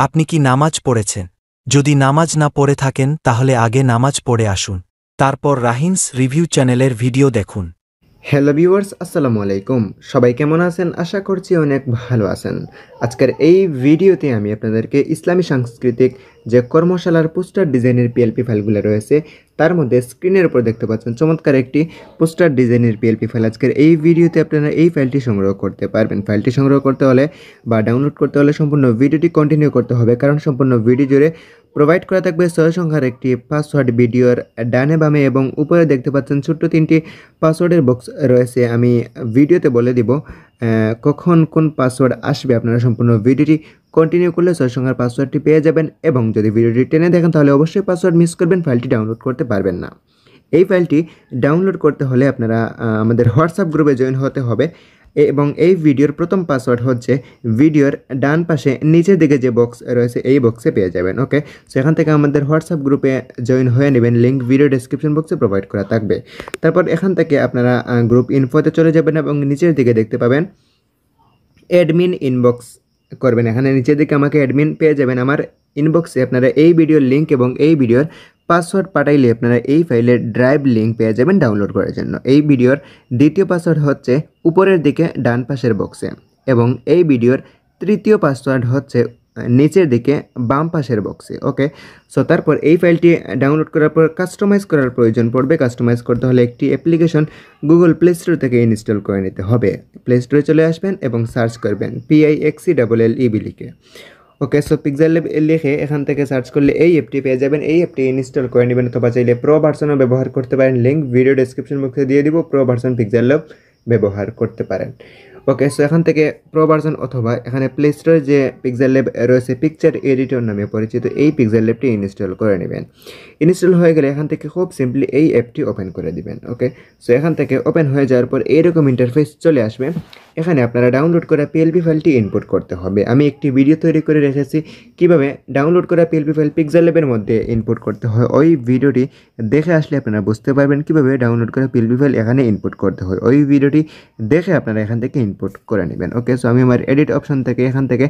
আপনি কি নামাজ পড়েছেন? যদি নামাজ না পড়ে থাকেন তাহলে আগে নামাজ পড়ে আসুন। তারপর রাহিনস রিভিউ চ্যানেলের ভিডিও দেখুন। হ্যালো ভিউয়ার্স, আসসালামু আলাইকুম। সবাই কেমন আছেন? আশা করছি অনেক ভালো আছেন। আজকের এই ভিডিওতে আমি আপনাদেরকে ইসলামী সাংস্কৃতিক যে কর্মশালার পোস্টার ডিজাইনের পিএলপি ফাইলগুলো রয়েছে তার মধ্যে স্ক্রিনের উপর দেখতে পাচ্ছেন চমৎকার একটি পোস্টার ডিজাইনের পিএলপি ফাইল। আজকের এই ভিডিওতে আপনারা এই ফাইলটি সংগ্রহ করতে পারবেন। ফাইলটি সংগ্রহ করতে হলে বা ডাউনলোড করতে হলে সম্পূর্ণ ভিডিওটি কন্টিনিউ করতে হবে, কারণ সম্পূর্ণ ভিডিও জুড়ে প্রোভাইড করা থাকবে 6 সংখ্যার একটি পাসওয়ার্ড। ভিডিওর ডানে বামে এবং উপরে দেখতে পাচ্ছেন ছোট্ট 3টি পাসওয়ার্ডের বক্স রয়েছে। আমি ভিডিওতে বলে দিব কখন কোন পাসওয়ার্ড আসবে। আপনারা সম্পূর্ণ ভিডিওটি কন্টিনিউ করলে 6 সংখ্যার পাসওয়ার্ডটি পেয়ে যাবেন, এবং যদি ভিডিওটি টেনে দেখেন তাহলে অবশ্যই পাসওয়ার্ড মিস করবেন, ফাইলটি ডাউনলোড করতে পারবেন না। এই ফাইলটি ডাউনলোড করতে হলে আপনারা আমাদের হোয়াটসঅ্যাপ গ্রুপে জয়েন হতে হবে, এবং এই ভিডিওর প্রথম পাসওয়ার্ড হচ্ছে ভিডিওর ডান পাশে নিচের দিকে যে বক্স রয়েছে এই বক্সে পেয়ে যাবেন। ওকে, সো এখান থেকে আমাদের হোয়াটসঅ্যাপ গ্রুপে জয়েন হয়ে নেবেন, লিঙ্ক ভিডিও ডেসক্রিপশন বক্সে প্রোভাইড করা থাকবে। তারপর এখান থেকে আপনারা গ্রুপ ইনফোতে চলে যাবেন এবং নিচের দিকে দেখতে পাবেন অ্যাডমিন ইনবক্স করবেন। এখানে নিচের দিকে আমাকে অ্যাডমিন পেয়ে যাবেন। আমার ইনবক্সে আপনারা এই ভিডিওর লিঙ্ক এবং এই ভিডিওর পাসওয়ার্ড পাঠাইলে আপনারা এই ফাইলের ড্রাইভ লিঙ্ক পেয়ে যাবেন ডাউনলোড করার জন্য। এই ভিডিওর দ্বিতীয় পাসওয়ার্ড হচ্ছে উপরের দিকে ডান পাশের বক্সে, এবং এই ভিডিওর তৃতীয় পাসওয়ার্ড হচ্ছে নিচের দিকে বাম পাশের বক্সে। ওকে, সো তারপর এই ফাইলটি ডাউনলোড করার পর কাস্টমাইজ করার প্রয়োজন পড়বে। কাস্টমাইজ করতে হলে একটি অ্যাপ্লিকেশন গুগল প্লে স্টোর থেকে ইনস্টল করে নিতে হবে। প্লে স্টোরে চলে আসবেন এবং সার্চ করবেন PIXELLEB লিখে। ওকে, সো পিক্সেল ল্যাব লিখে এখান থেকে সার্চ করলে এই অ্যাপটি পেয়ে যাবেন। এই অ্যাপটি ইনস্টল করে নেবেন, অথবা চাইলে প্রো ভার্সনও ব্যবহার করতে পারেন। লিঙ্ক ভিডিও ডেসক্রিপশন বক্সে দিয়ে দিব, প্রো ভার্সন পিক্সেল ল্যাব ব্যবহার করতে পারেন। ওকে, সো এখান থেকে প্রো ভার্সন অথবা এখানে প্লে স্টোরে যে পিক্সেল ল্যাব রয়েছে পিকচার এডিটর নামে পরিচিত এই পিক্সেল ল্যাবটি ইনস্টল করে নেবেন। ইনস্টল হয়ে গেলে এখান থেকে খুব সিম্পলি এই অ্যাপটি ওপেন করে দিবেন। ওকে, সো এখান থেকে ওপেন হয়ে যাওয়ার পর এইরকম ইন্টারফেস চলে আসবে। এখানে আপনারা ডাউনলোড করা পিএলপি ফাইলটি ইনপুট করতে হবে। আমি একটি ভিডিও তৈরি করে রেখেছি কিভাবে ডাউনলোড করা পিএলপি ফাইল পিক্সেল ল্যাবের মধ্যে ইনপুট করতে হয়। ওই ভিডিওটি দেখে আসলে আপনারা বুঝতে পারবেন কিভাবে ডাউনলোড করা পিএলপি ফাইল এখানে ইনপুট করতে হয়। ওই ভিডিওটি দেখে আপনারা এখান থেকে ইনপুট করে নেবেন। ওকে, সো আমি আমার এডিট অপশন থেকে এখান থেকে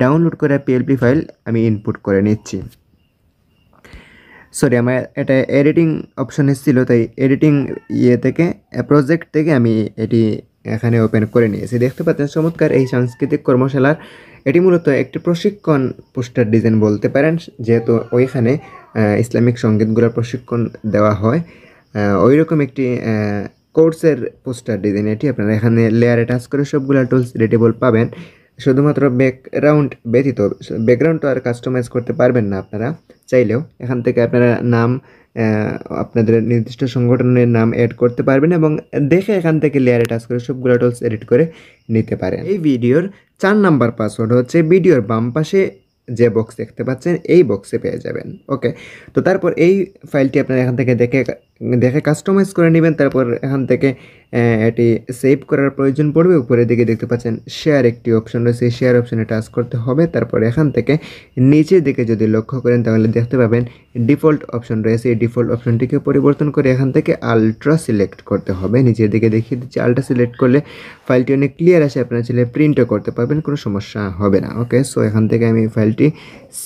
ডাউনলোড করা পিএলপি ফাইল আমি ইনপুট করে নিচ্ছি। সরি, আমার এটা এডিটিং অপশনে ছিল, তাই এডিটিং থেকে প্রজেক্ট থেকে আমি এটি এখানে ওপেন করে নিয়েছি। দেখতে পাচ্ছেন চমৎকার এই সাংস্কৃতিক কর্মশালার এটি মূলত একটি প্রশিক্ষণ পোস্টার ডিজাইন বলতে পারেন, যেহেতু ওইখানে ইসলামিক সঙ্গীতগুলোর প্রশিক্ষণ দেওয়া হয়। ওইরকম একটি কোর্সের পোস্টার ডিজাইন এটি। আপনারা এখানে লেয়ারে টাচ করে সবগুলো টুলস এডিটেবল পাবেন, শুধুমাত্র ব্যাকগ্রাউন্ড ব্যতীত। ব্যাকগ্রাউন্ড তো আর কাস্টমাইজ করতে পারবেন না আপনারা চাইলেও। এখান থেকে আপনারা নাম, আপনাদের নির্দিষ্ট সংগঠনের নাম অ্যাড করতে পারবেন, এবং দেখে এখান থেকে লেয়ারে টাচ করে সবগুলো টুলস এডিট করে নিতে পারেন। এই ভিডিওর 4 নাম্বার পাসওয়ার্ড হচ্ছে ভিডিওর বাম পাশে যে বক্স দেখতে পাচ্ছেন এই বক্সে পেয়ে যাবেন। ওকে, তো তারপর এই ফাইলটি আপনারা এখান থেকে দেখে কাস্টমাইজ করে নেবেন। তারপর এখান থেকে এটি সেভ করার প্রয়োজন পড়বে। উপরের দিকে দেখতে পাচ্ছেন শেয়ার একটি অপশন রয়েছে, শেয়ার অপশনে টাচ করতে হবে। তারপর এখান থেকে নিচের দিকে যদি লক্ষ্য করেন তাহলে দেখতে পাবেন ডিফল্ট অপশন রয়েছে। এই ডিফল্ট অপশনটিকে পরিবর্তন করে এখান থেকে আলট্রা সিলেক্ট করতে হবে। নিচের দিকে দেখিয়ে দিচ্ছি, আলট্রা সিলেক্ট করলে ফাইলটি অনেক ক্লিয়ার আসে। আপনারা চাইলে প্রিন্টও করতে পারবেন, কোনো সমস্যা হবে না। ওকে, সো এখান থেকে আমি ফাইলটি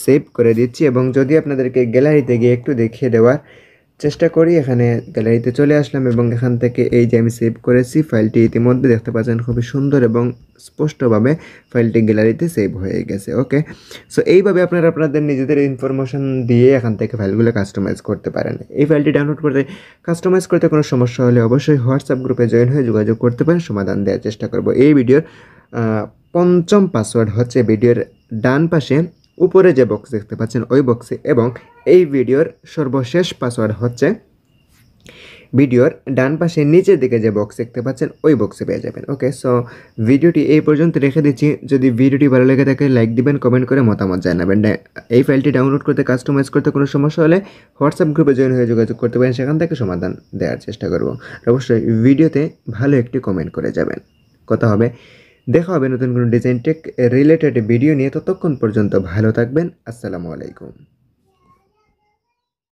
সেভ করে দিচ্ছি, এবং যদি আপনাদেরকে গ্যালারিতে গিয়ে একটু দেখিয়ে দেওয়ার চেষ্টা করি, এখানে গ্যালারিতে চলে আসলাম এবং এখান থেকে এই যে আমি সেভ করেছি ফাইলটি ইতিমধ্যে দেখতে পাচ্ছেন খুবই সুন্দর এবং স্পষ্টভাবে ফাইলটি গ্যালারিতে সেভ হয়ে গেছে। ওকে, সো এইভাবে আপনারা আপনাদের নিজেদের ইনফরমেশন দিয়ে এখান থেকে ফাইলগুলো কাস্টমাইজ করতে পারেন। এই ফাইলটি ডাউনলোড করতে কাস্টমাইজ করতে কোনো সমস্যা হলে অবশ্যই হোয়াটসঅ্যাপ গ্রুপে জয়েন হয়ে যোগাযোগ করতে পারেন, সমাধান দেওয়ার চেষ্টা করব। এই ভিডিওর পঞ্চম পাসওয়ার্ড হচ্ছে ভিডিওর ডান পাশে উপরে যে বক্স দেখতে পাচ্ছেন ওই বক্সে, এবং এই ভিডিওর সর্বশেষ পাসওয়ার্ড হচ্ছে ভিডিওর ডান পাশে নিচের দিকে যে বক্স দেখতে পাচ্ছেন ওই বক্সে পেয়ে যাবেন। ওকে, সো ভিডিওটি এই পর্যন্ত রেখে দিচ্ছি। যদি ভিডিওটি ভালো লেগে থাকে লাইক দিবেন, কমেন্ট করে মতামত জানাবেন। এই ফাইলটি ডাউনলোড করতে কাস্টমাইজ করতে কোনো সমস্যা হলে হোয়াটসঅ্যাপ গ্রুপে জয়েন হয়ে যোগাযোগ করতে পারেন, সেখান থেকে সমাধান দেওয়ার চেষ্টা করব। অবশ্যই ভিডিওতে ভালো একটি কমেন্ট করে যাবেন। কথা হবে, দেখা হবে নতুন কোনো ডিজাইন টেক রিলেটেড ভিডিও নিয়ে। ততক্ষণ পর্যন্ত ভালো থাকবেন। আসসালামু আলাইকুম।